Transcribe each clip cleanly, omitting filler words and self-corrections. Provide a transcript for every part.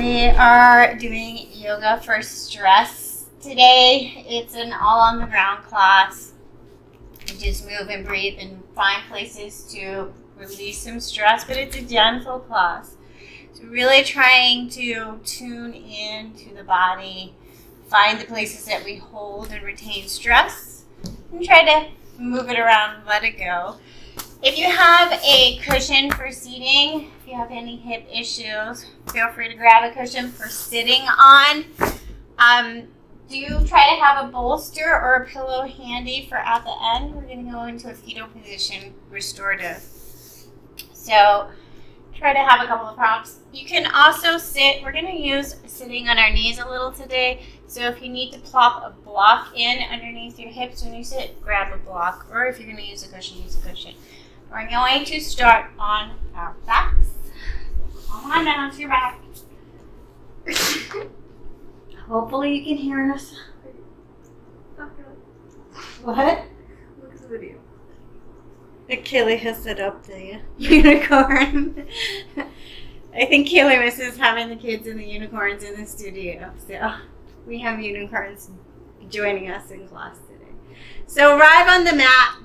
We are doing yoga for stress today. It's an all on the ground class. You just move and breathe and find places to release some stress, but it's a gentle class. So really trying to tune in to the body, find the places that we hold and retain stress, and try to move it around and let it go. If you have a cushion for seating, if you have any hip issues, feel free to grab a cushion for sitting on. Do try to have a bolster or a pillow handy for at the end. We're going to go into a fetal position, restorative. So try to have a couple of props. You can also sit. We're going to use sitting on our knees a little today. So if you need to plop a block in underneath your hips when you sit, grab a block. Or if you're going to use a cushion, use a cushion. We're going to start on our backs. Come on down to your back. Hopefully you can hear us. What? Look at the video. Kaylee has set up the unicorn. I think Kaylee misses having the kids and the unicorns in the studio. So we have unicorns joining us in class today. So arrive on the mat.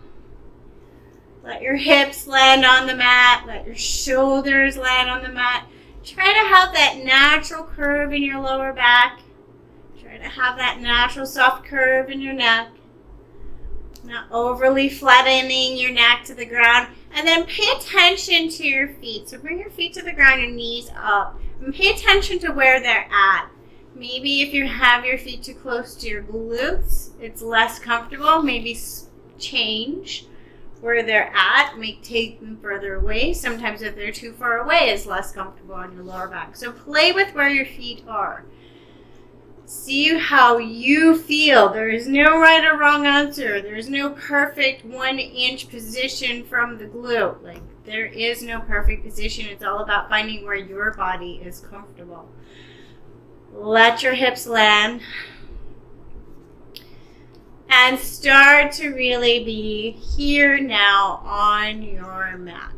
Let your hips land on the mat. Let your shoulders land on the mat. Try to have that natural curve in your lower back. Try to have that natural soft curve in your neck. Not overly flattening your neck to the ground. And then pay attention to your feet. So bring your feet to the ground, your knees up. And pay attention to where they're at. Maybe if you have your feet too close to your glutes, it's less comfortable. Maybe change where they're at, take them further away. Sometimes if they're too far away, it's less comfortable on your lower back. So play with where your feet are. See how you feel. There is no right or wrong answer. There is no perfect 1-inch position from the glute. There is no perfect position. It's all about finding where your body is comfortable. Let your hips land. And start to really be here now on your mat.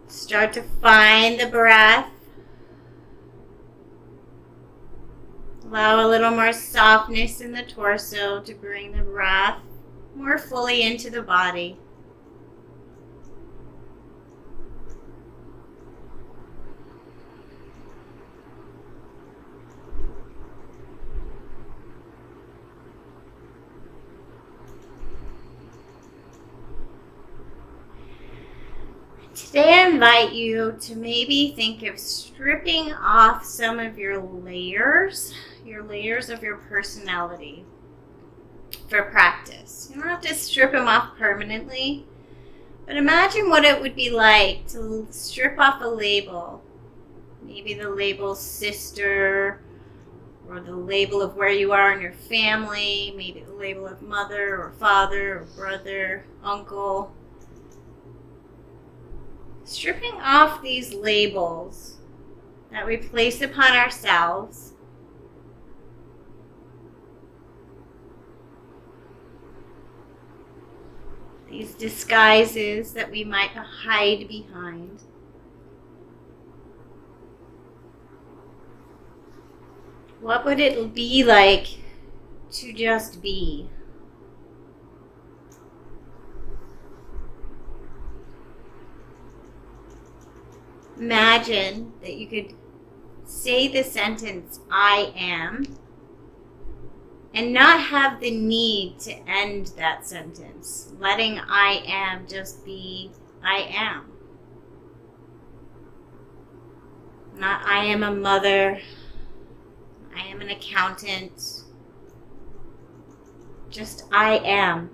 Start to find the breath. Allow a little more softness in the torso to bring the breath more fully into the body. Today I invite you to maybe think of stripping off some of your layers of your personality for practice. You don't have to strip them off permanently, but imagine what it would be like to strip off a label. Maybe the label sister, or the label of where you are in your family, maybe the label of mother or father or brother, uncle. Stripping off these labels that we place upon ourselves. These disguises that we might hide behind. What would it be like to just be? Imagine that you could say the sentence, I am, and not have the need to end that sentence. Letting I am just be, I am. Not I am a mother, I am an accountant. Just I am.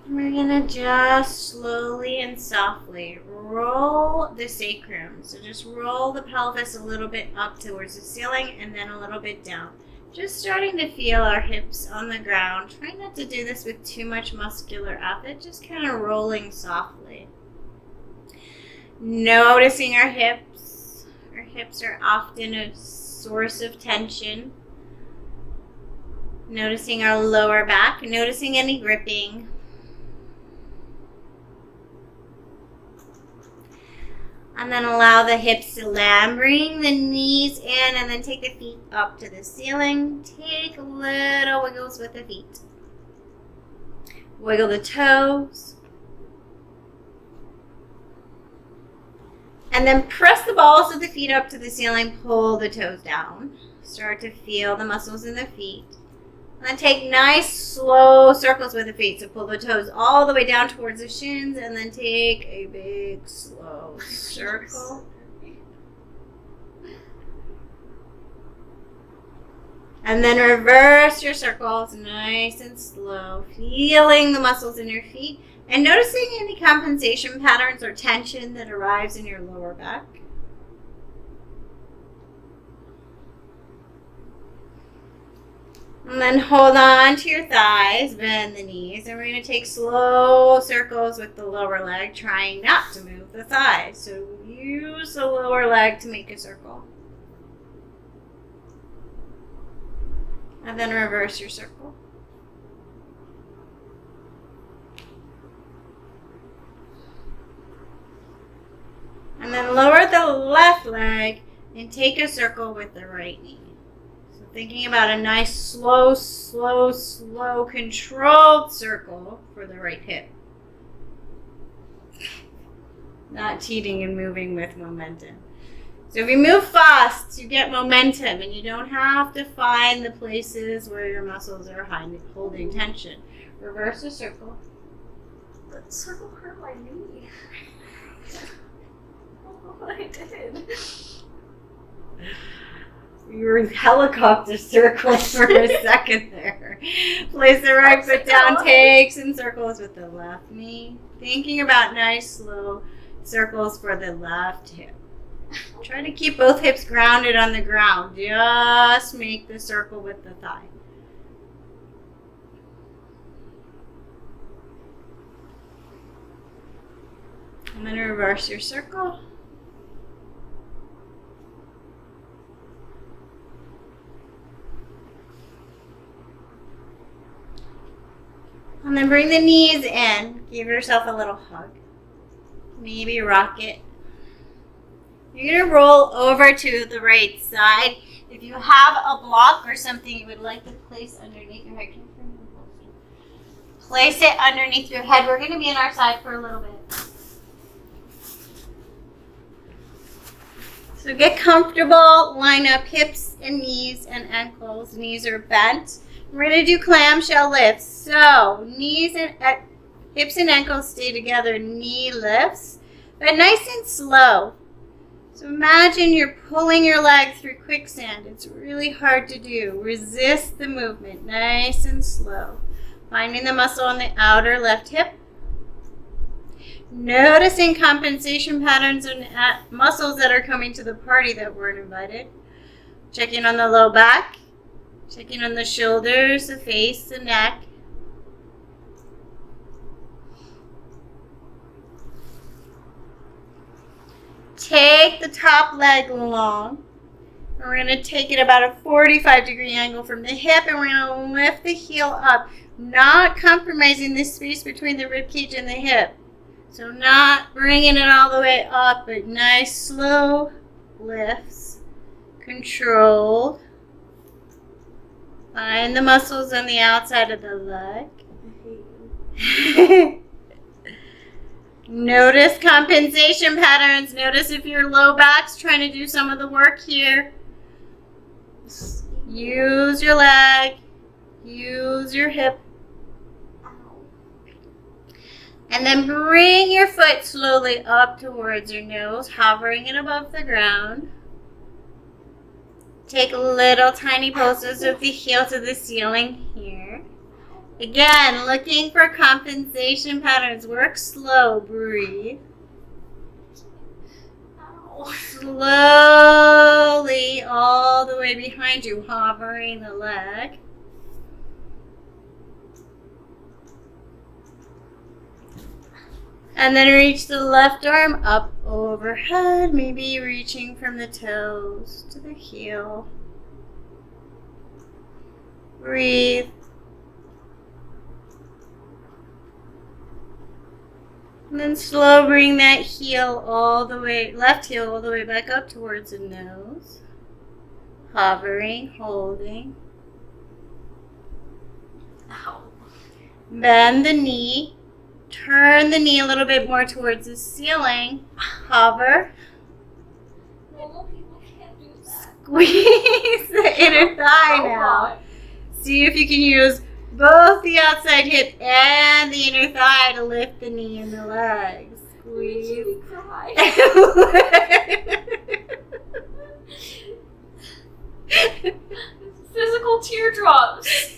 We're going to just slowly and softly roll the sacrum. So just roll the pelvis a little bit up towards the ceiling and then a little bit down. Just starting to feel our hips on the ground. Try not to do this with too much muscular effort, just kind of rolling softly. Noticing our hips hips are often a source of tension. Noticing our lower back, noticing any gripping. And then allow the hips to land. Bring the knees in and then take the feet up to the ceiling. Take little wiggles with the feet. Wiggle the toes. And then press the balls of the feet up to the ceiling. Pull the toes down. Start to feel the muscles in the feet. And then take nice slow circles with the feet. So pull the toes all the way down towards the shins and then take a big slow circle. And then reverse your circles nice and slow, feeling the muscles in your feet and noticing any compensation patterns or tension that arrives in your lower back. And then hold on to your thighs, bend the knees, and we're going to take slow circles with the lower leg, trying not to move the thighs. So use the lower leg to make a circle. And then reverse your circle. And then lower the left leg and take a circle with the right knee. Thinking about a nice, slow, controlled circle for the right hip. Not cheating and moving with momentum. So if you move fast, you get momentum, and you don't have to find the places where your muscles are holding tension. Reverse the circle. That circle hurt my knee. I don't know what I did. You were helicopter circling for a second there. Place the right foot down, take some circles with the left knee. Thinking about nice, slow circles for the left hip. Try to keep both hips grounded on the ground. Just make the circle with the thigh. And then reverse your circle. And then bring the knees in. Give yourself a little hug. Maybe rock it. You're going to roll over to the right side. If you have a block or something you would like to place underneath your head, place it underneath your head. We're going to be on our side for a little bit. So get comfortable. Line up hips and knees and ankles. Knees are bent. We're going to do clamshell lifts. So hips and ankles stay together, knee lifts, but nice and slow. So imagine you're pulling your leg through quicksand. It's really hard to do. Resist the movement, nice and slow. Finding the muscle on the outer left hip. Noticing compensation patterns and muscles that are coming to the party that weren't invited. Checking on the low back. Checking on the shoulders, the face, the neck. Take the top leg long. And we're going to take it about a 45-degree angle from the hip, and we're going to lift the heel up, not compromising the space between the rib cage and the hip. So not bringing it all the way up, but nice slow lifts, controlled. Find the muscles on the outside of the leg. Notice compensation patterns. Notice if your low back's trying to do some of the work here. Use your leg. Use your hip. And then bring your foot slowly up towards your nose, hovering it above the ground. Take little tiny pulses with the heel to the ceiling here. Again, looking for compensation patterns. Work slow. Breathe. Slowly all the way behind you, hovering the leg. And then reach the left arm up overhead, maybe reaching from the toes to the heel. Breathe. And then slow, bring that heel all the way, left heel all the way back up towards the nose. Hovering, holding. Ow. Bend the knee. Turn the knee a little bit more towards the ceiling. Hover. Normal people can't do that. Squeeze the inner thigh Oh, now. See if you can use both the outside hip and the inner thigh to lift the knee and the legs. Squeeze. You make me cry. Physical teardrops.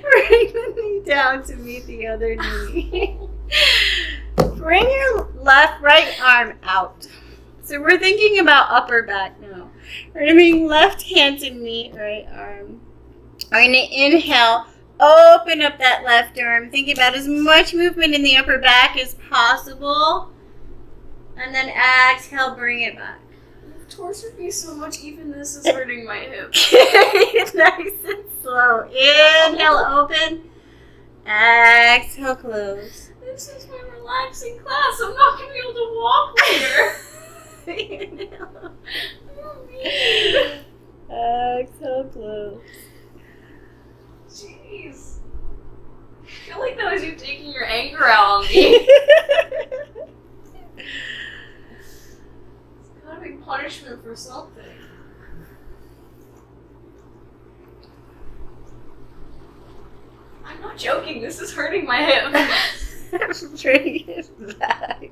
Bring the knee down to meet the other knee. Bring your right arm out. So we're thinking about upper back now. We're going to bring left hand to meet right arm. We're going to inhale, open up that left arm. Think about as much movement in the upper back as possible. And then exhale, bring it back. You've tortured me so much, even this is hurting my hip. Nice and slow. Inhale, open. Exhale, close. This is my relaxing class. I'm not going to be able to walk later. Inhale. Oh, man. Exhale, close. Jeez. I feel like that was you taking your anger out on me. It's gotta be punishment for something. I'm not joking, this is hurting my hip. Bring it back.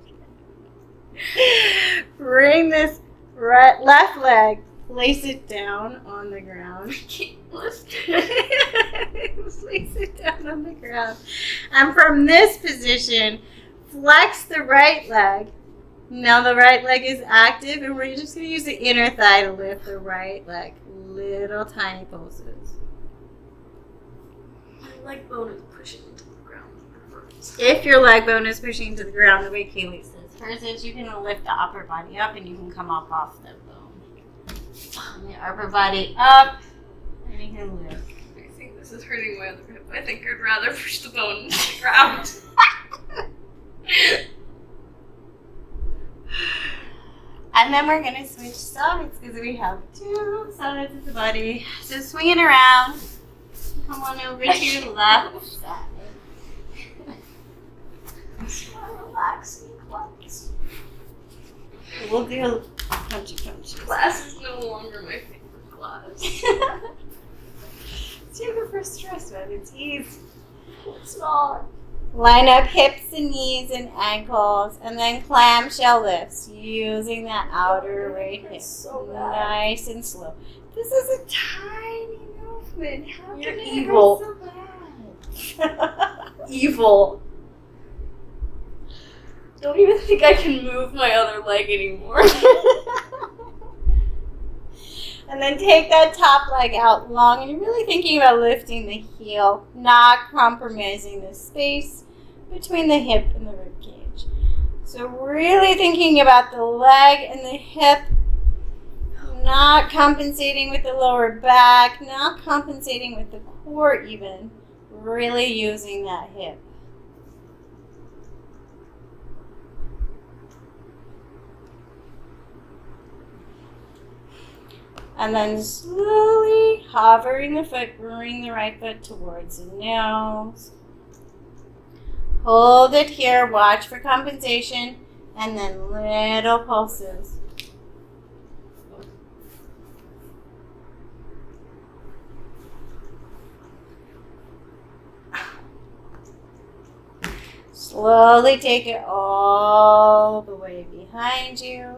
Bring this left leg, place it down on the ground. I can't lift it. Place it down on the ground. And from this position, flex the right leg. Now the right leg is active, and we're just going to use the inner thigh to lift the right leg. Little tiny pulses. My leg bone is pushing into the ground. If your leg bone is pushing into the ground, the way Kaylee says, hers is you can lift the upper body up and you can come up off the bone. And the upper body up, and you can lift. I think this is hurting my other hip. I think I'd rather push the bone into the ground. And then we're going to switch sides because we have two sides of the body. So swing it around. Come on over to your left side. It's my relaxing class. We'll do punchy. Class is no longer my favorite class. It's your first stress, but it's easy. It's not. Line up hips and knees and ankles, and then clamshell lifts using that outer right hip. So bad. Nice and slow. This is a tiny movement. How You're can it evil. hurt so bad? Evil. Don't even think I can move my other leg anymore. And then take that top leg out long, and you're really thinking about lifting the heel, not compromising the space between the hip and the rib cage. So really thinking about the leg and the hip, not compensating with the lower back, not compensating with the core even, really using that hip. And then slowly hovering the foot, bring the right foot towards the nose. Hold it here, watch for compensation, and then little pulses. Slowly take it all the way behind you.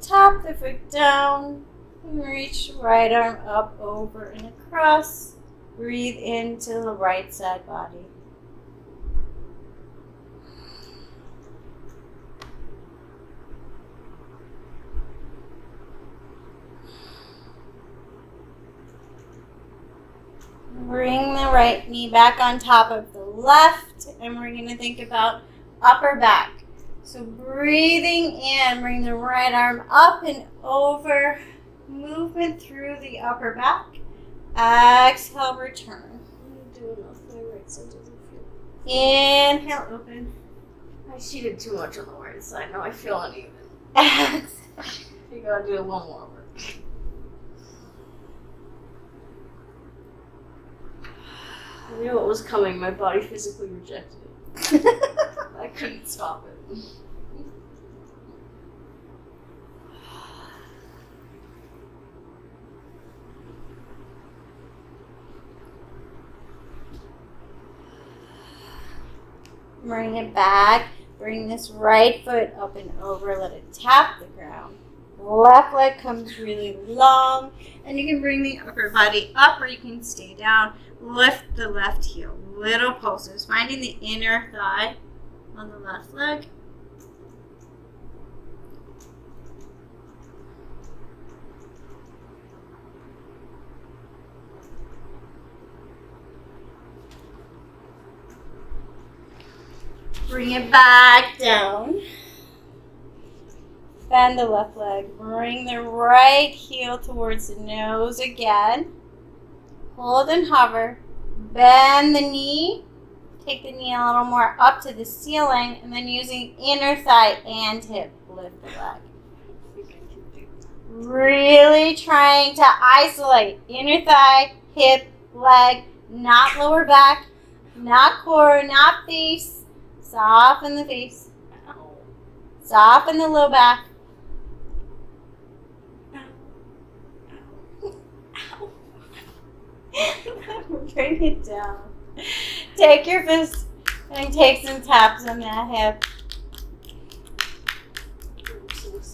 Tap the foot down. And reach right arm up, over, and across. Breathe into the right side body. Bring the right knee back on top of the left and we're going to think about upper back. So breathing in, bring the right arm up and over, movement through the upper back. Exhale, return. I'm doing enough my right side doesn't feel. Inhale, open. I cheated too much on the right side. Now I feel uneven. Exhale. You gotta do a little more work. I knew it was coming. My body physically rejected it. I couldn't stop it. Bring it back. Bring this right foot up and over. Let it tap the ground. Left leg comes really long. And you can bring the upper body up or you can stay down. Lift the left heel. Little pulses. Finding the inner thigh on the left leg. Bring it back down. Bend the left leg. Bring the right heel towards the nose again. Hold and hover. Bend the knee. Take the knee a little more up to the ceiling, and then using inner thigh and hip, lift the leg. Really trying to isolate inner thigh, hip, leg, not lower back, not core, not face. Soften the face. Soften the low back. Bring it down. Take your fist and take some taps on that hip.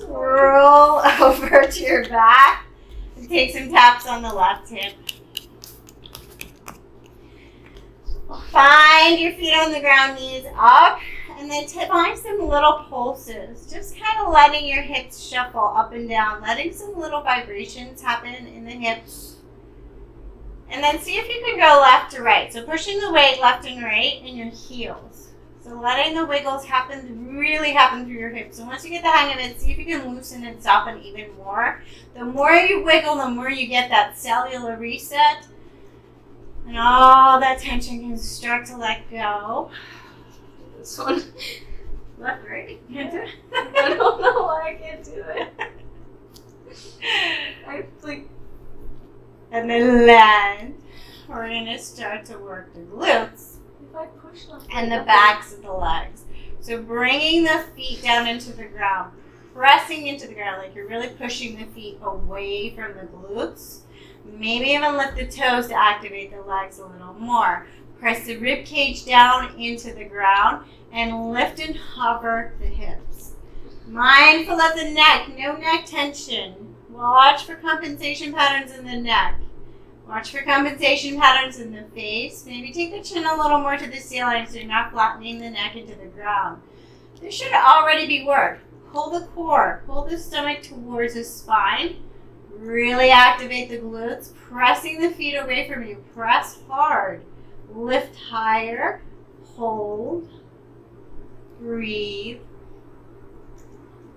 Roll over to your back and take some taps on the left hip. Find your feet on the ground, knees up, and then find some little pulses. Just kind of letting your hips shuffle up and down, letting some little vibrations happen in the hips. And then see if you can go left to right. So pushing the weight left and right in your heels. So letting the wiggles really happen through your hips. So once you get the hang of it, see if you can loosen and soften even more. The more you wiggle, the more you get that cellular reset. And all that tension can start to let go. This one. Left, right? Can't do it? I don't know why I can't do it. I think. And then land. We're going to start to work the glutes. If I push left And the backs of the legs. So bringing the feet down into the ground. Pressing into the ground like you're really pushing the feet away from the glutes. Maybe even lift the toes to activate the legs a little more. Press the rib cage down into the ground and lift and hover the hips. Mindful of the neck, no neck tension. Watch for compensation patterns in the neck. Watch for compensation patterns in the face. Maybe take the chin a little more to the ceiling so you're not flattening the neck into the ground. This should already be worked. Pull the core, pull the stomach towards the spine. Really activate the glutes, pressing the feet away from you. Press hard. Lift higher. Hold. Breathe.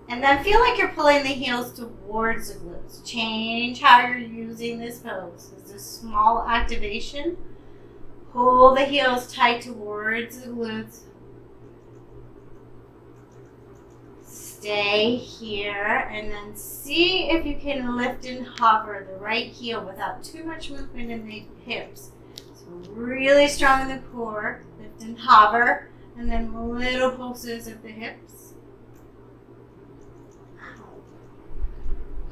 And then feel like you're pulling the heels towards the glutes. Change how you're using this pose. It's a small activation. Pull the heels tight towards the glutes. Stay here and then see if you can lift and hover the right heel without too much movement in the hips. So really strong in the core, lift and hover, and then little pulses of the hips.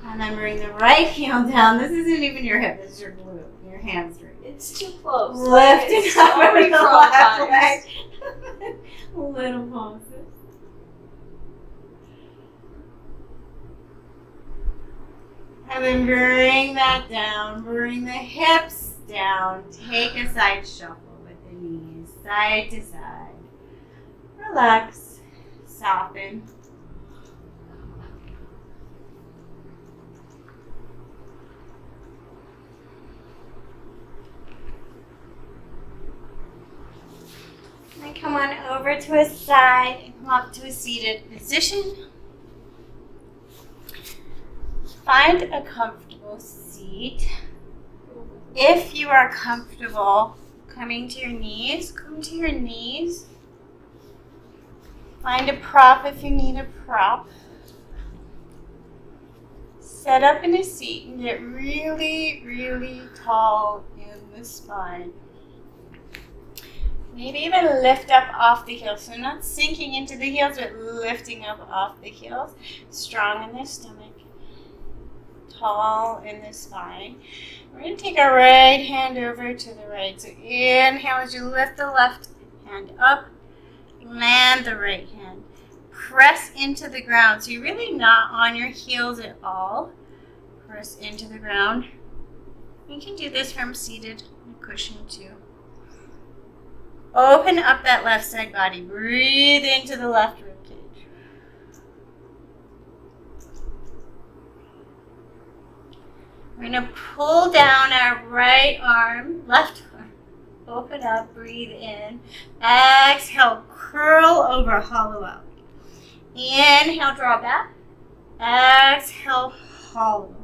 And then bring the right heel down. This isn't even your hip, this is your glute, your hamstring. It's too close. Lift and hover the left leg. Little pulses. And then bring that down. Bring the hips down. Take a side shuffle with the knees, side to side. Relax. Soften. And Come on over to a side and come up to a seated position. Find a comfortable seat. If you are comfortable coming to your knees, come to your knees. Find a prop if you need a prop. Set up in a seat and get really, really tall in the spine. Maybe even lift up off the heels. So not sinking into the heels, but lifting up off the heels. Strong in the stomach. Tall in the spine. We're going to take our right hand over to the right. So inhale as you lift the left hand up. Land the right hand. Press into the ground. So you're really not on your heels at all. Press into the ground. You can do this from seated on a cushion too. Open up that left side body. Breathe into the left rib cage. We're going to pull down our right arm, left arm. Open up, breathe in. Exhale, curl over, hollow out. Inhale, draw back. Exhale, hollow.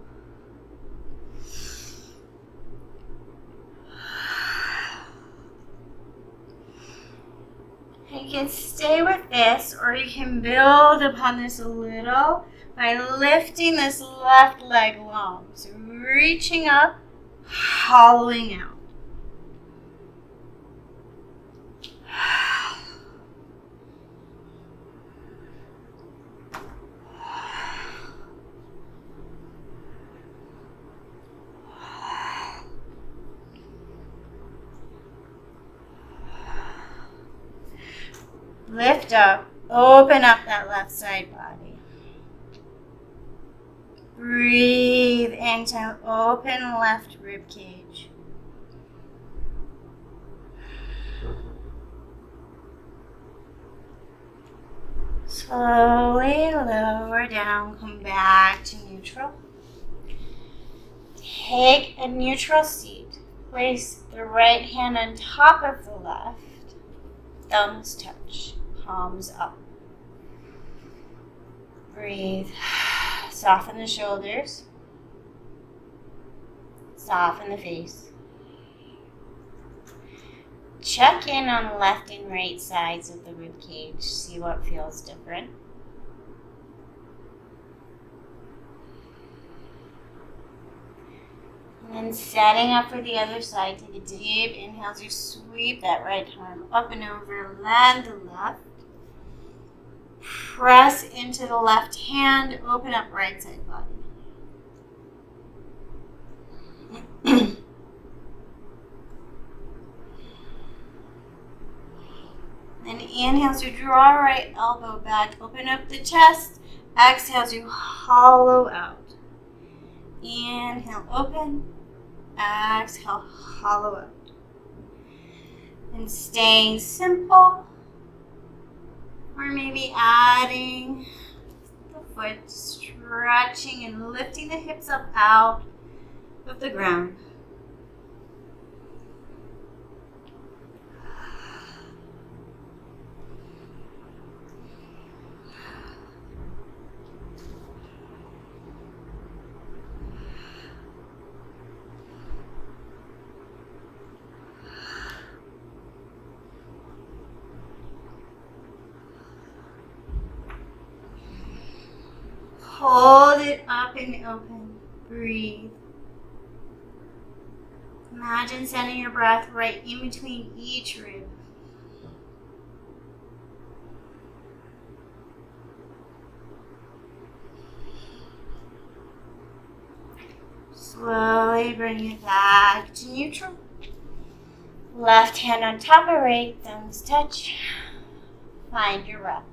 You can stay with this, or you can build upon this a little by lifting this left leg long. So reaching up, hollowing out. Lift up, open up that left side body. Breathe into open left rib cage. Slowly lower down, come back to neutral. Take a neutral seat. Place the right hand on top of the left. Thumbs touch. Palms up. Breathe. Soften the shoulders. Soften the face. Check in on the left and right sides of the rib cage. See what feels different. And then setting up for the other side, take a deep inhale as you sweep that right arm up and over, land the left. Press into the left hand, open up right side body. Then inhale as you draw right elbow back, open up the chest. Exhale as you hollow out. Inhale, open. Exhale, hollow out. And staying simple. Or maybe adding the foot, stretching and lifting the hips up out of the ground. Hold it up and open. Breathe. Imagine sending your breath right in between each rib. Slowly bring it back to neutral. Left hand on top of right, thumbs touch. Find your breath.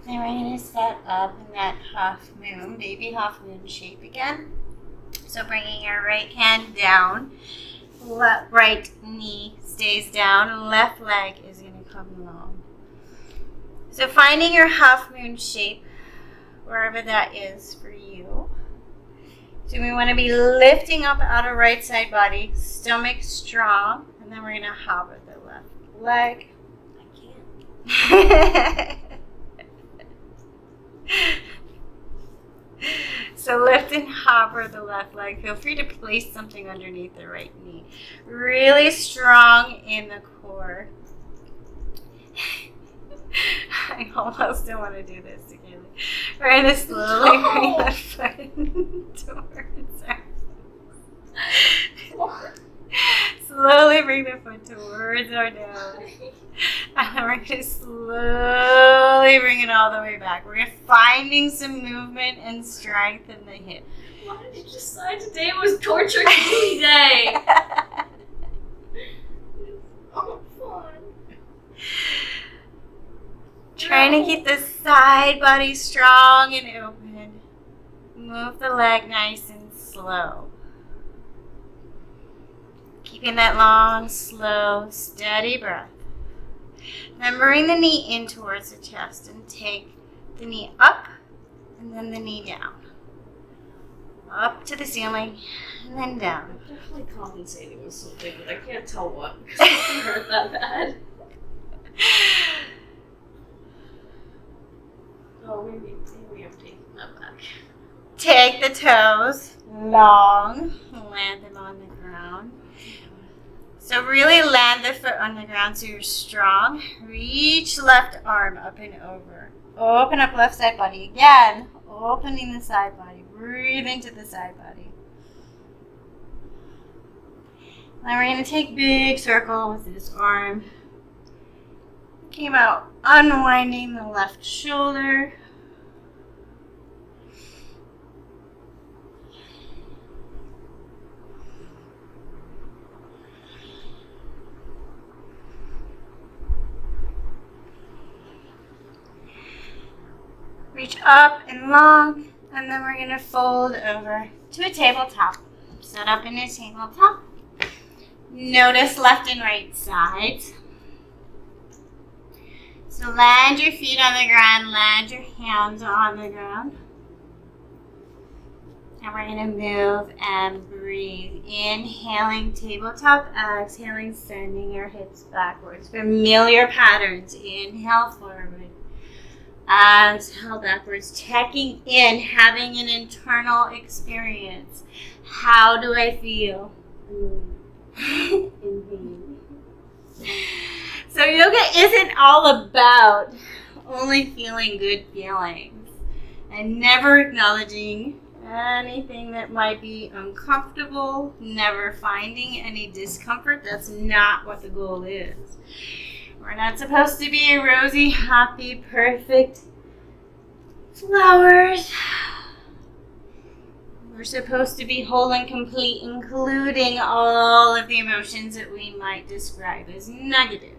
And we're going to set up in that half moon, baby half moon shape again. So bringing our right hand down, right knee stays down, left leg is going to come along. So finding your half moon shape, wherever that is for you. So we want to be lifting up out of right side body, stomach strong, and then we're going to hover the left leg. I can't. So lift and hover the left leg. Feel free to place something underneath the right knee. Really strong in the core. I almost don't want to do this together. We're going to slowly bring the foot towards our... Slowly bring the foot towards our nose. And then we're going to slowly bring it all the way back. We're finding some movement and strength in the hip. Why did you decide today was torture kiwi day? Oh, fun. Trying to keep the side body strong and open. Move the leg nice and slow. Keeping that long, slow, steady breath. Then bring the knee in towards the chest and take the knee up and then the knee down. Up to the ceiling and then down. I'm definitely compensating with something, but I can't tell what because it doesn't hurt that bad. Oh, maybe I'm taking that back. Take the toes long, land them on the ground. So really land the foot on the ground so you're strong. Reach left arm up and over. Open up left side body again. Opening the side body. Breathe into the side body. Now we're going to take big circle with this arm. Came out, unwinding the left shoulder. Reach up and long, and then we're going to fold over to a tabletop. Set up in a tabletop. Notice left and right sides. So land your feet on the ground, land your hands on the ground. And we're going to move and breathe. Inhaling tabletop, exhaling, sending your hips backwards. Familiar patterns. Inhale forward. Exhale backwards, checking in, having an internal experience. How do I feel? So yoga isn't all about only feeling good feelings and never acknowledging anything that might be uncomfortable, never finding any discomfort. That's not what the goal is. We're not supposed to be rosy, happy, perfect flowers. We're supposed to be whole and complete, including all of the emotions that we might describe as negative.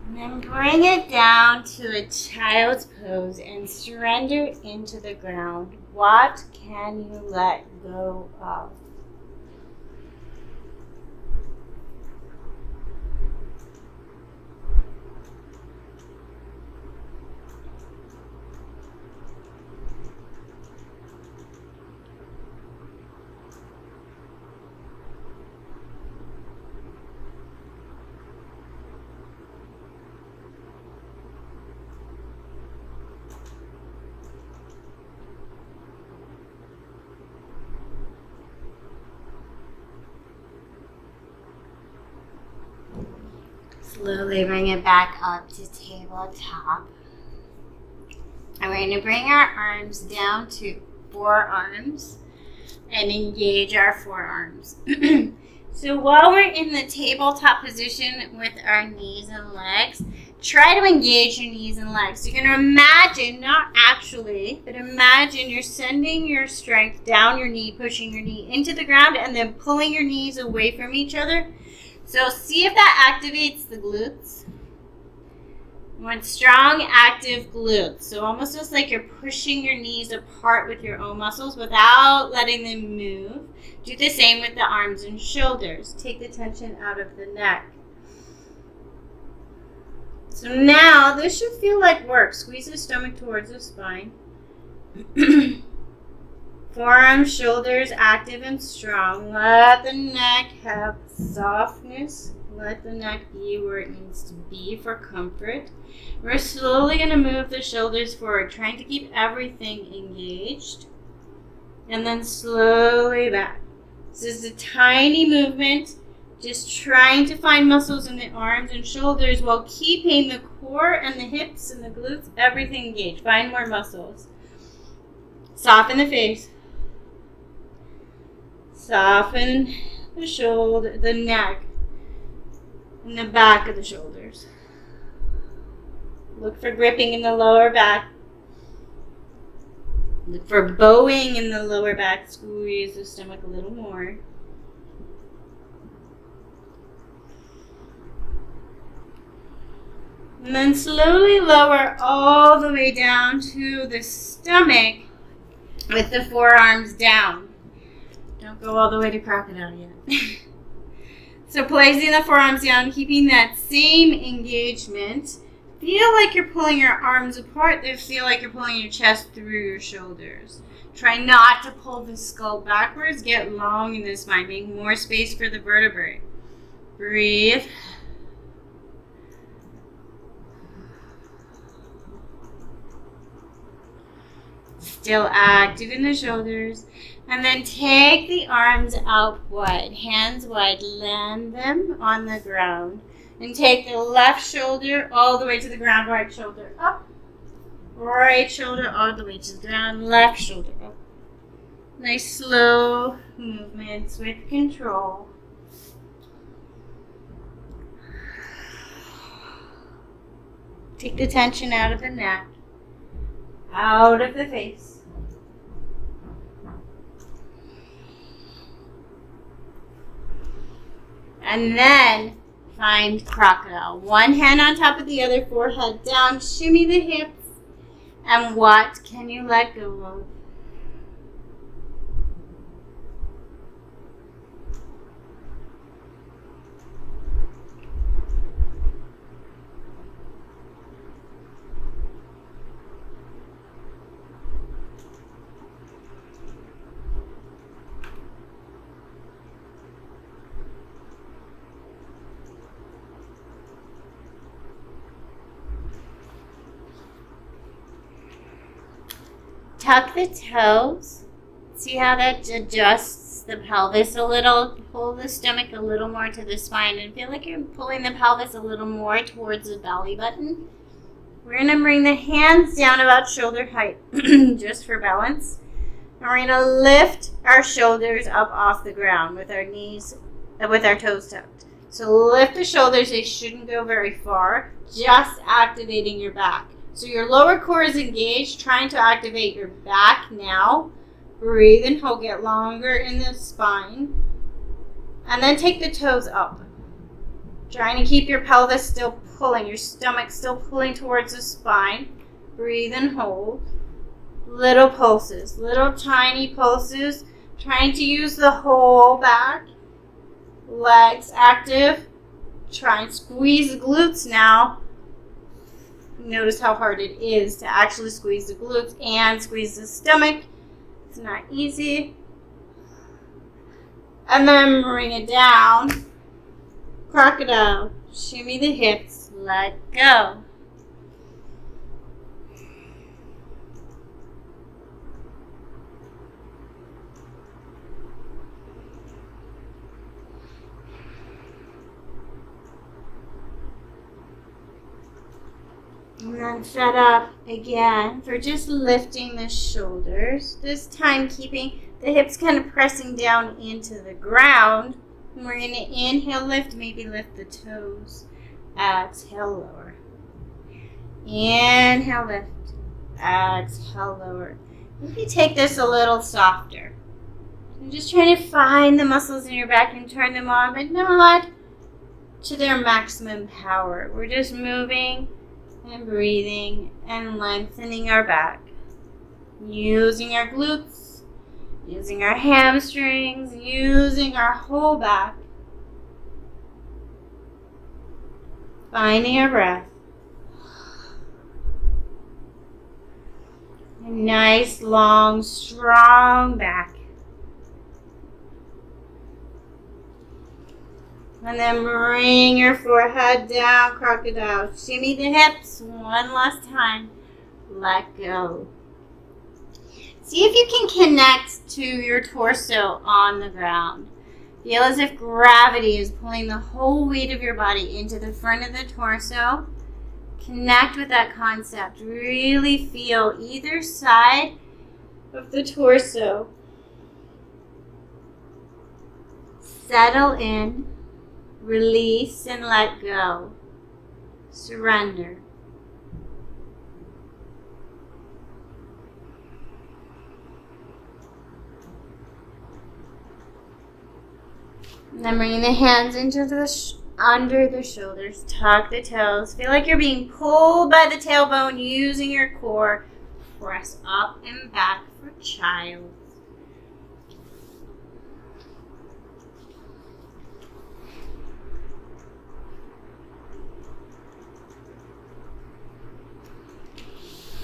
And then bring it down to a child's pose and surrender into the ground. What can you let go of? Slowly bring it back up to tabletop. And we're going to bring our arms down to forearms and engage our forearms. So while we're in the tabletop position with our knees and legs, try to engage your knees and legs. So you're going to imagine, not actually, but imagine you're sending your strength down your knee, pushing your knee into the ground, and then pulling your knees away from each other. So see if that activates the glutes. You want strong, active glutes. So almost just like you're pushing your knees apart with your own muscles without letting them move. Do the same with the arms and shoulders. Take the tension out of the neck. So now this should feel like work. Squeeze the stomach towards the spine. Forearms, shoulders active and strong. Let the neck have softness. Let the neck be where it needs to be for comfort. We're slowly going to move the shoulders forward, trying to keep everything engaged. And then slowly back. This is a tiny movement. Just trying to find muscles in the arms and shoulders while keeping the core and the hips and the glutes, everything engaged. Find more muscles. Soften the face. Soften the shoulder, the neck, and the back of the shoulders. Look for gripping in the lower back. Look for bowing in the lower back. Squeeze the stomach a little more. And then slowly lower all the way down to the stomach with the forearms down. Don't go all the way to crocodile yet. So placing the forearms down, keeping that same engagement. Feel like you're pulling your arms apart. Then feel like you're pulling your chest through your shoulders. Try not to pull the skull backwards. Get long in the spine. Make more space for the vertebrae. Breathe. Still active in the shoulders. And then take the arms out wide. Hands wide. Land them on the ground. And take the left shoulder all the way to the ground. Right shoulder up. Right shoulder all the way to the ground. Left shoulder up. Nice slow movements with control. Take the tension out of the neck. Out of the face. And then find crocodile. One hand on top of the other, forehead down, shimmy the hips. And what can you let go of? Tuck the toes. See how that adjusts the pelvis a little? Pull the stomach a little more to the spine and feel like you're pulling the pelvis a little more towards the belly button. We're going to bring the hands down about shoulder height just for balance. And we're going to lift our shoulders up off the ground with our knees, with our toes tucked. So lift the shoulders. They shouldn't go very far. Just activating your back. So your lower core is engaged, trying to activate your back now. Breathe and hold, get longer in the spine. And then take the toes up. Trying to keep your pelvis still pulling, your stomach still pulling towards the spine. Breathe and hold. Little pulses, little tiny pulses. Trying to use the whole back. Legs active. Try and squeeze the glutes now. Notice how hard it is to actually squeeze the glutes and squeeze the stomach. It's not easy. And then bring it down. Crocodile. Shimmy the hips. Let go. And then set up again for just lifting the shoulders. This time keeping the hips kind of pressing down into the ground. And we're going to inhale, lift, maybe lift the toes. Exhale, lower. Inhale, lift. Exhale, lower. Maybe take this a little softer. I'm just trying to find the muscles in your back and turn them on, but not to their maximum power. We're just moving and breathing and lengthening our back. Using our glutes, using our hamstrings, using our whole back. Finding our breath. A nice, long, strong back. And then bring your forehead down, crocodile. Shimmy the hips one last time. Let go. See if you can connect to your torso on the ground. Feel as if gravity is pulling the whole weight of your body into the front of the torso. Connect with that concept. Really feel either side of the torso. Settle in, release, and let go. Surrender. And then bring the hands into under the shoulders. Tuck the toes. Feel like you're being pulled by the tailbone using your core. Press up and back for child.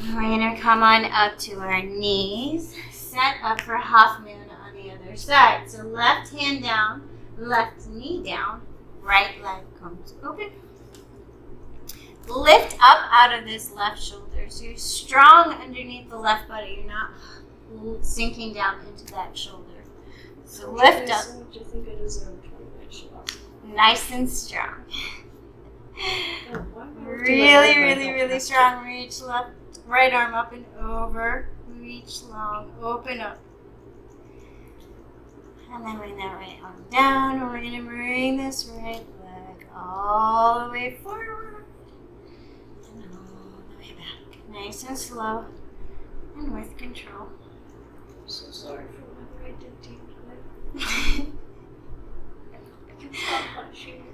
And we're going to come on up to our knees. Set up for half moon on the other side. So left hand down. Left knee down, right leg comes open. Lift up out of this left shoulder. So you're strong underneath the left body. You're not sinking down into that shoulder. So lift up. So much I think I deserve Nice and strong. Oh, Really strong. Reach left, right arm up and over. Reach long, open up. And then bring that right arm down, and we're going to bring this right leg all the way forward and all the way back. Nice and slow and with control. I'm so sorry for whatever I did to you today. I can stop punishing you now.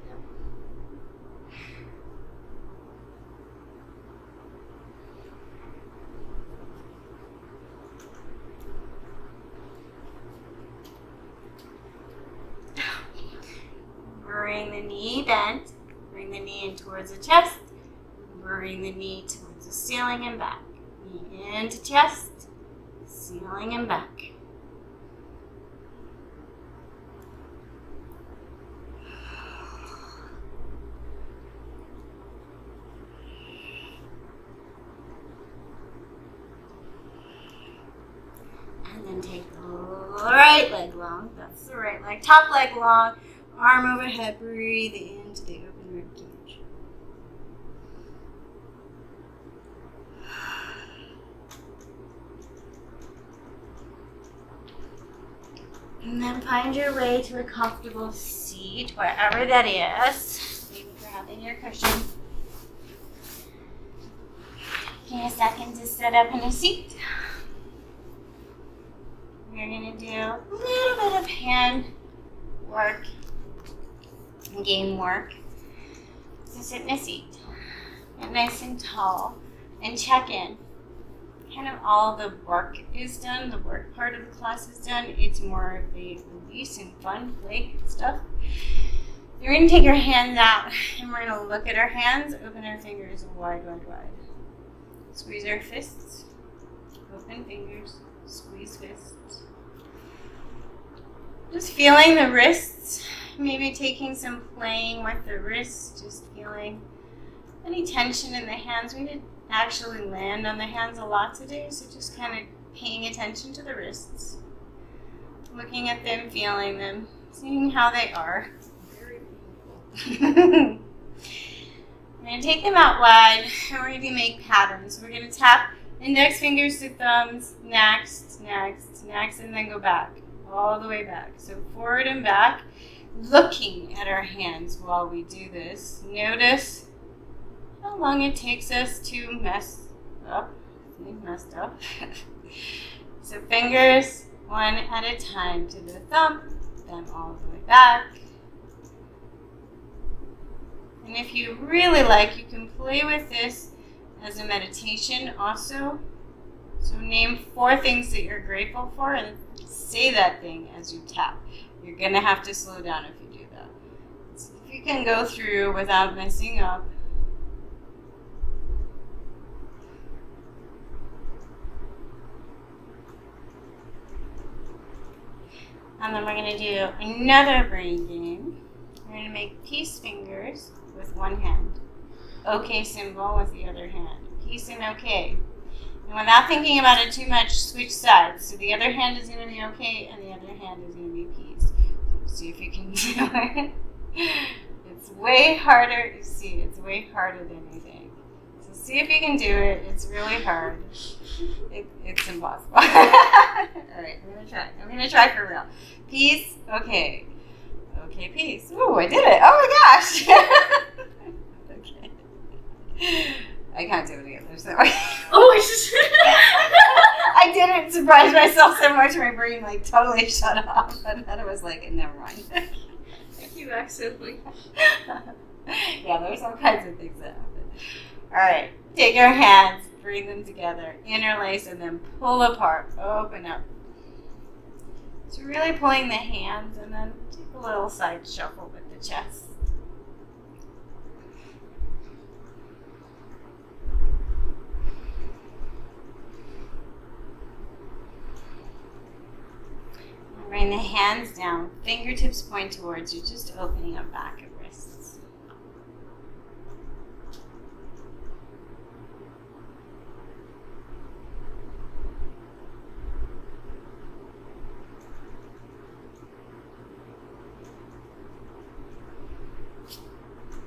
Bring the knee bent. Bring the knee in towards the chest. Bring the knee towards the ceiling and back. Knee into chest, ceiling and back. And then take the right leg long. That's the right leg. Top leg long. Arm overhead, breathe into the open rib cage. And then find your way to a comfortable seat, wherever that is. Maybe grabbing your cushion. Give me a second to set up in a seat. We're going to do a little bit of hand work. Game work. So sit in a seat. Get nice and tall. And check in. Kind of all the work is done. The work part of the class is done. It's more of the release and fun, play stuff. You're going to take your hands out and we're going to look at our hands. Open our fingers wide. Squeeze our fists. Open fingers. Squeeze fists. Just feeling the wrists. Maybe taking some playing with the wrists, just feeling any tension in the hands. We didn't actually land on the hands a lot today, so just kind of paying attention to the wrists. Looking at them, feeling them, seeing how they are. Very painful. We're going to take them out wide, and we're going to make patterns. We're going to tap index fingers to thumbs, next, and then go back, all the way back. So forward and back. Looking at our hands while we do this. Notice how long it takes us to mess up. See, messed up. So fingers one at a time to the thumb, then all the way back. And if you really like, you can play with this as a meditation also. So name 4 things that you're grateful for and say that thing as you tap. You're going to have to slow down if you do that. So if you can go through without messing up. And then we're going to do another brain game. We're going to make peace fingers with one hand. Okay symbol with the other hand. Peace and okay. And without thinking about it too much, switch sides. So the other hand is going to be okay and the other hand is going to be peace. So see if you can do it. It's way harder. You see, it's way harder than you think. So see if you can do it. It's really hard. It's impossible. All right, I'm going to try. I'm going to try for real. Peace, okay. Okay, peace. Ooh, I did it. Oh my gosh. Okay. I can't do it again. There's no way. Oh, I just. I didn't surprise myself so much. My brain like totally shut off. And then it was like, never mind. You accidentally. Yeah, there's all kinds of things that happen. All right, take your hands, bring them together, interlace, and then pull apart. Open up. So really pulling the hands, and then take a little side shuffle with the chest. Bring the hands down, fingertips point towards you, just opening up back of wrists.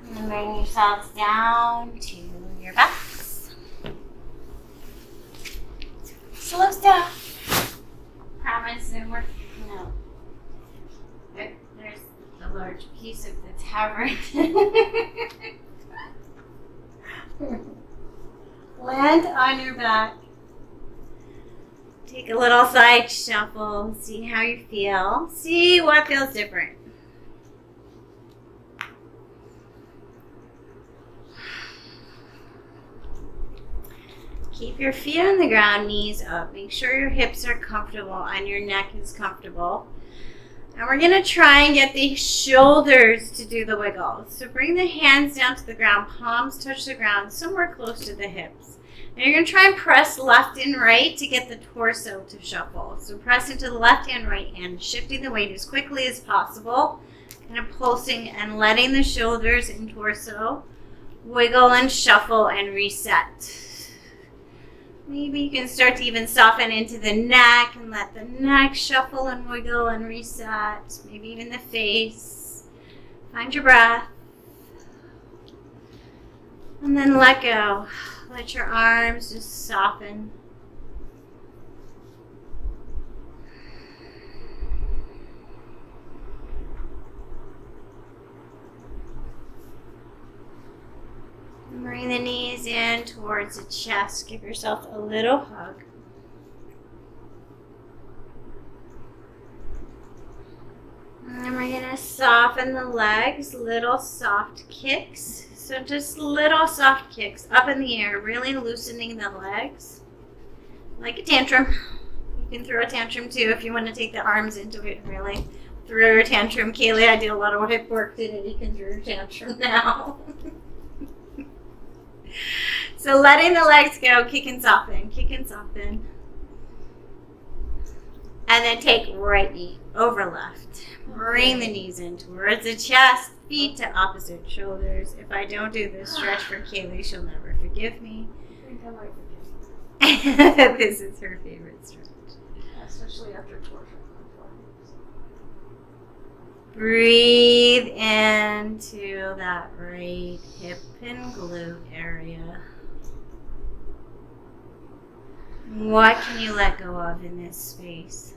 And then bring yourselves down to your backs. Slow step. Promise that we're no. There's a large piece of the tavern. Land on your back. Take a little side shuffle. See how you feel. See what feels different. Keep your feet on the ground, knees up. Make sure your hips are comfortable and your neck is comfortable. And we're going to try and get the shoulders to do the wiggle. So bring the hands down to the ground, palms touch the ground, somewhere close to the hips. And you're going to try and press left and right to get the torso to shuffle. So press into the left and right hand, shifting the weight as quickly as possible. Kind of pulsing and letting the shoulders and torso wiggle and shuffle and reset. Maybe you can start to even soften into the neck and let the neck shuffle and wiggle and reset. Maybe even the face. Find your breath. And then let go. Let your arms just soften. Bring the knees in towards the chest. Give yourself a little hug. And we're going to soften the legs, little soft kicks. So just little soft kicks up in the air, really loosening the legs. Like a tantrum. You can throw a tantrum too if you want to take the arms into it, really. Throw your tantrum. Kaylee, I did a lot of hip work today. You can throw your tantrum now. So letting the legs go, kick and soften, kick and soften. And then take right knee over left. Bring the knees in towards the chest, feet to opposite shoulders. If I don't do this stretch for Kaylee, she'll never forgive me. I think I might forget. This is her favorite stretch. Especially after torture. Breathe into that right hip and glute area. What can you let go of in this space?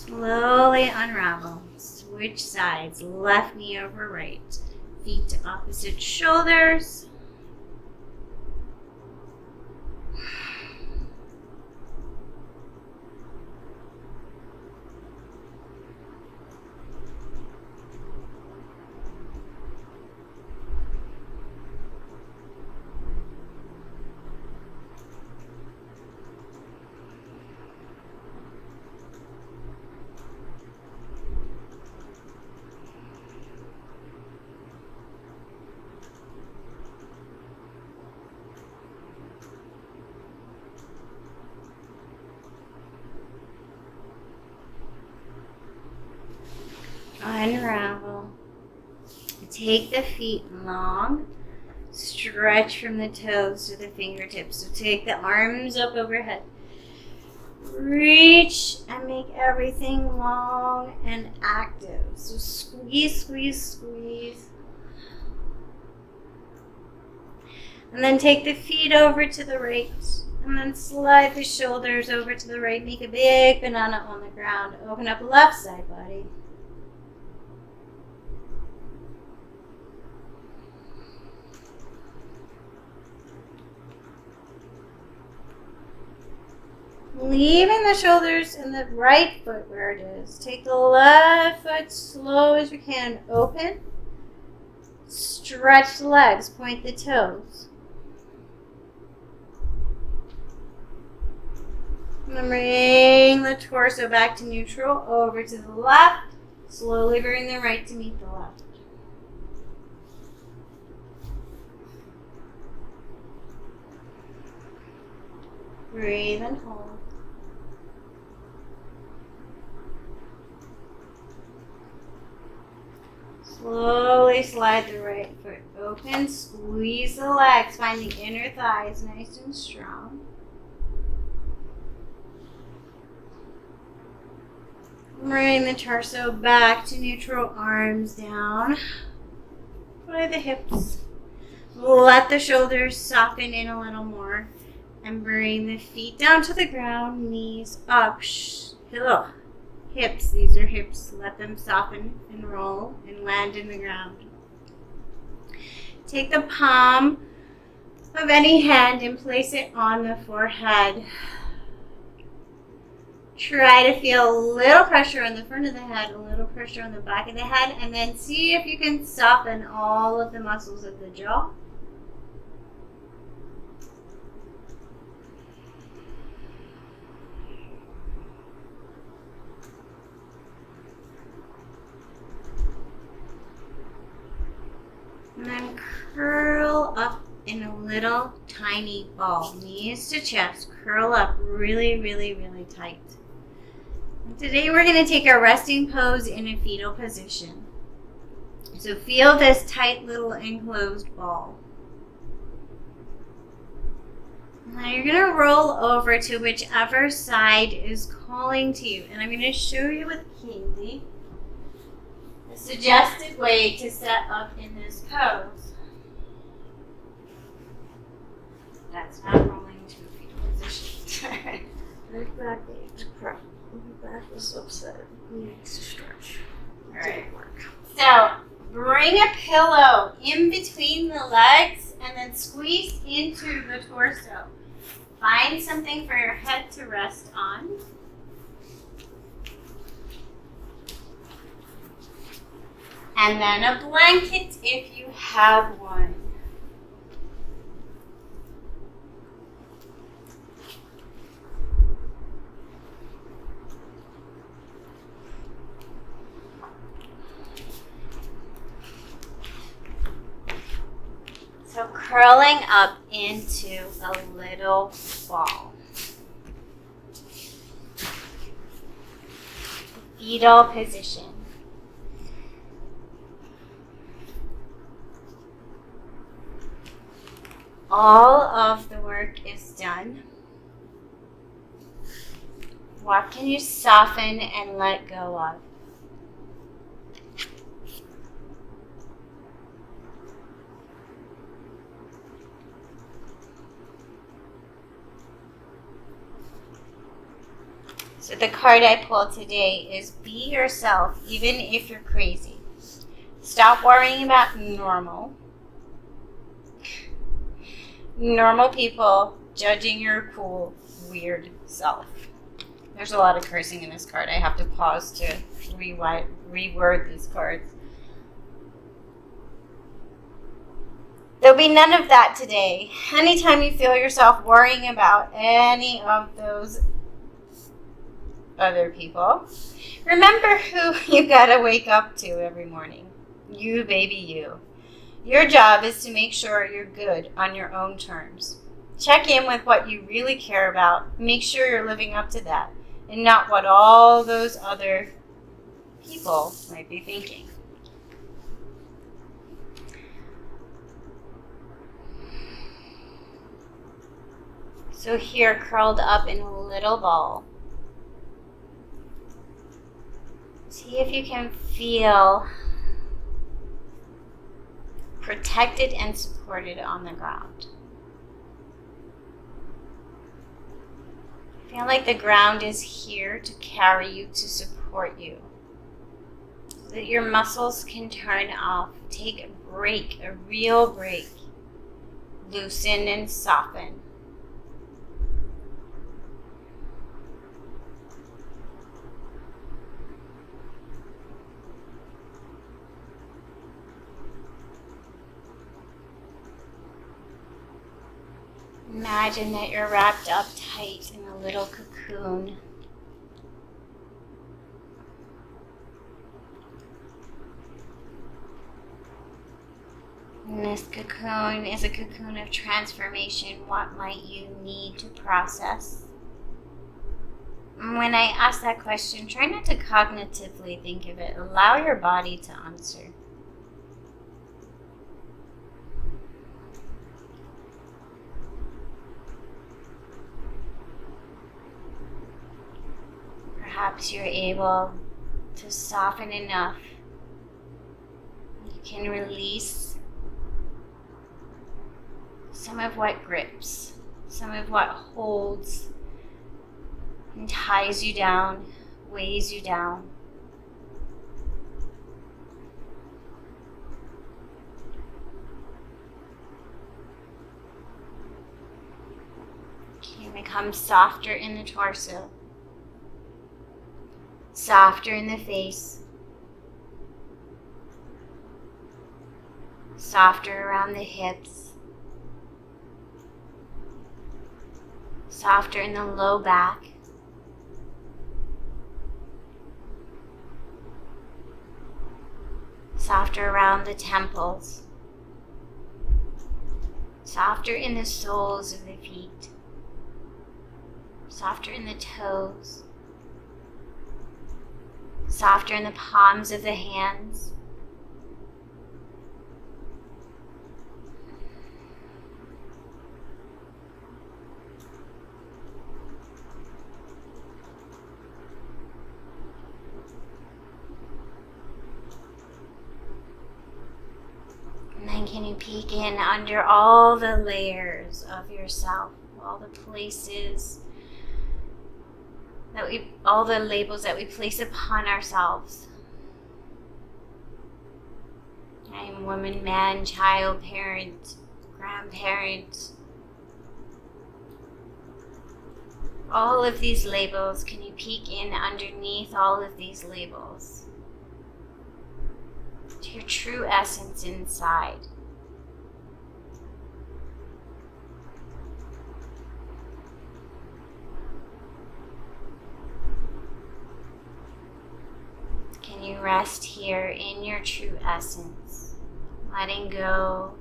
Slowly unravel. Switch sides. Left knee over right. Feet to opposite shoulders. Unravel. Take the feet long. Stretch from the toes to the fingertips. So take the arms up overhead. Reach and make everything long and active. So squeeze, squeeze, squeeze. And then take the feet over to the right. And then slide the shoulders over to the right. Make a big banana on the ground. Open up left side body. Leaving the shoulders and the right foot where it is. Take the left foot slow as you can. Open. Stretch the legs. Point the toes. And then bring the torso back to neutral. Over to the left. Slowly bring the right to meet the left. Breathe and hold. Slowly slide the right foot open. Squeeze the legs. Find the inner thighs nice and strong. Bring the torso back to neutral. Arms down by the hips. Let the shoulders soften in a little more. And bring the feet down to the ground. Knees up. Hips, these are hips. Let them soften and roll and land in the ground. Take the palm of any hand and place it on the forehead. Try to feel a little pressure on the front of the head, a little pressure on the back of the head, and then see if you can soften all of the muscles of the jaw. And then curl up in a little tiny ball. Knees to chest. Curl up really, really, really tight. And today we're going to take our resting pose in a fetal position. So feel this tight little enclosed ball. Now you're going to roll over to whichever side is calling to you. And I'm going to show you with Kaylee a suggested way to set up in this pose. That's not rolling to a fetal position. My back needs prep. My back is upset. It needs to stretch. All right. Didn't work. So bring a pillow in between the legs and then squeeze into the torso. Find something for your head to rest on. And then a blanket if you have one. So curling up into a little ball. Fetal position. All of the work is done. What can you soften and let go of? So the card I pulled today is be yourself, even if you're crazy. Stop worrying about normal people judging your cool, weird self. There's a lot of cursing in this card. I have to pause to reword these cards. There'll be none of that today. Anytime you feel yourself worrying about any of those other people, remember who you gotta wake up to every morning. You, baby, you. Your job is to make sure you're good on your own terms. Check in with what you really care about. Make sure you're living up to that and not what all those other people might be thinking. So here, curled up in a little ball, see if you can feel protected and supported on the ground. Feel like the ground is here to carry you, to support you, so that your muscles can turn off. Take a break, a real break. Loosen and soften. Imagine that you're wrapped up tight in a little cocoon. And this cocoon is a cocoon of transformation. What might you need to process? And when I ask that question, try not to cognitively think of it. Allow your body to answer. Perhaps you're able to soften enough. You can release some of what grips, some of what holds and ties you down, weighs you down. You can become softer in the torso. Softer in the face, softer around the hips, softer in the low back, softer around the temples, softer in the soles of the feet, softer in the toes, softer in the palms of the hands. And then can you peek in under all the layers of yourself, all the places all the labels that we place upon ourselves. I am woman, man, child, parent, grandparent. All of these labels, can you peek in underneath all of these labels to your true essence inside? Can you rest here in your true essence, letting go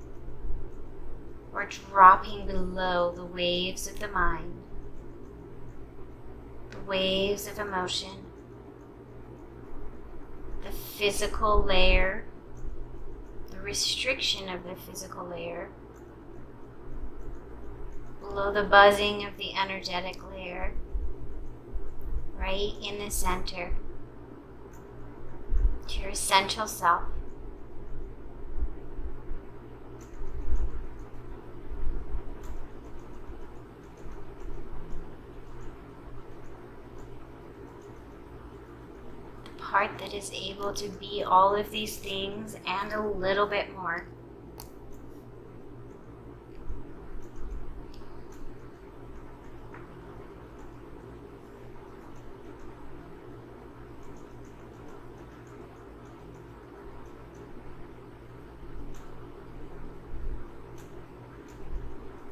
or dropping below the waves of the mind, the waves of emotion, the physical layer, the restriction of the physical layer, below the buzzing of the energetic layer, right in the center, to your essential self. part that is able to be all of these things and a little bit more.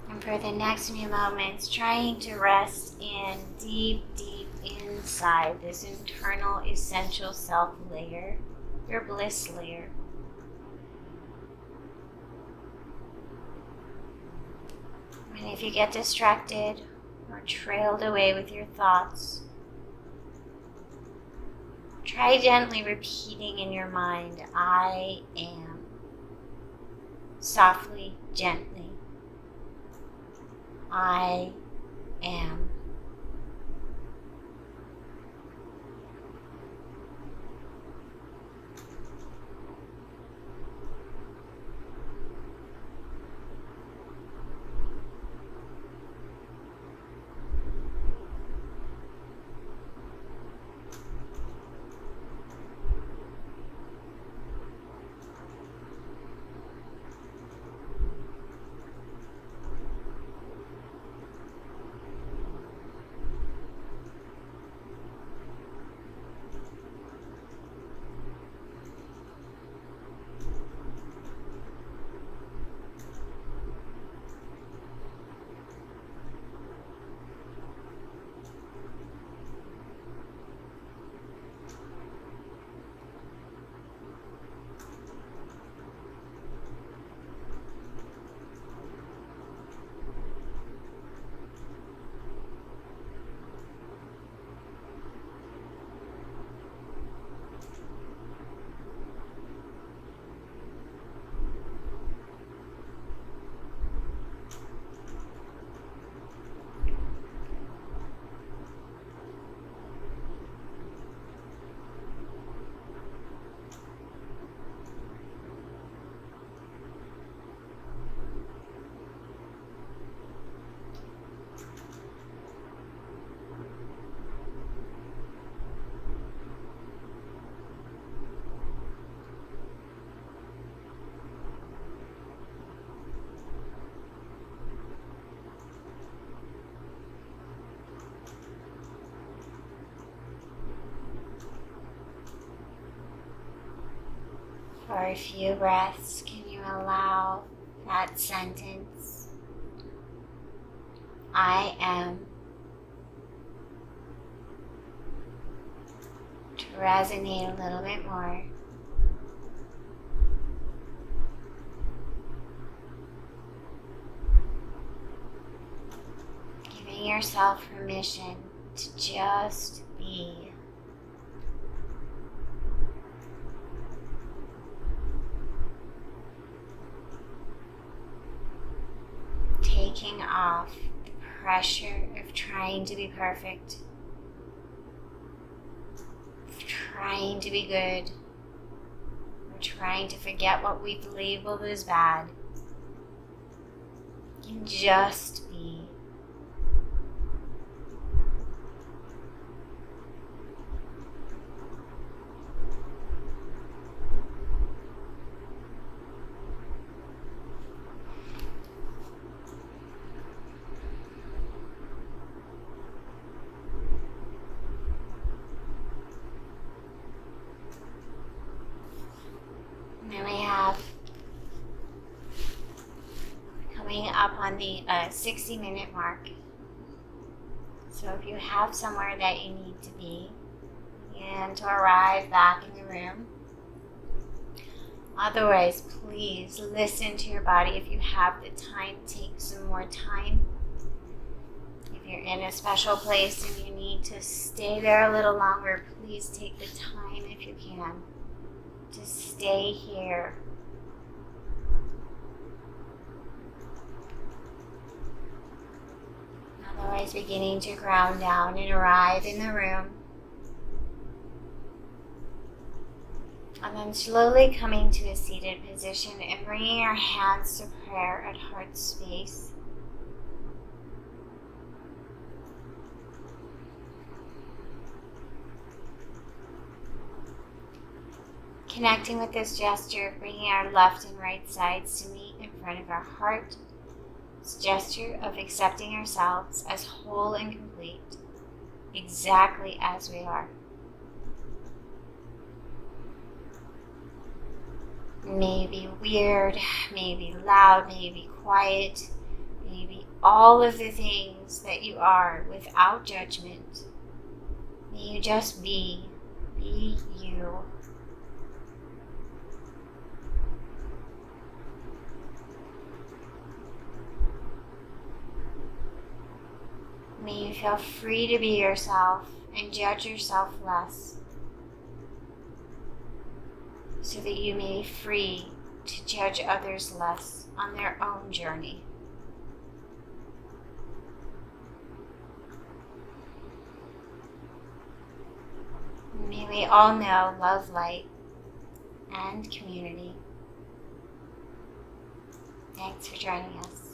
And for the next few moments, trying to rest in deep, deep inside this internal essential self layer, your bliss layer. And if you get distracted or trailed away with your thoughts, try gently repeating in your mind, I am. Softly, gently. I am. For a few breaths, can you allow that sentence, I am, to resonate a little bit more? Giving yourself permission to just be. Taking off the pressure of trying to be perfect, of trying to be good, or trying to forget what we've labeled as bad. You can just be. Then we have coming up on the 60-minute mark. So if you have somewhere that you need to be and to arrive back in the room. Otherwise, please listen to your body. If you have the time, take some more time. If you're in a special place and you need to stay there a little longer, please take the time if you can to stay here. Otherwise, beginning to ground down and arrive in the room. And then slowly coming to a seated position and bringing our hands to prayer at heart space. Connecting with this gesture, bringing our left and right sides to meet in front of our heart. This gesture of accepting ourselves as whole and complete, exactly as we are. Maybe weird, maybe loud, maybe quiet, maybe all of the things that you are without judgment. May you just be you. May you feel free to be yourself and judge yourself less, so that you may be free to judge others less on their own journey. May we all know love, light, and community. Thanks for joining us.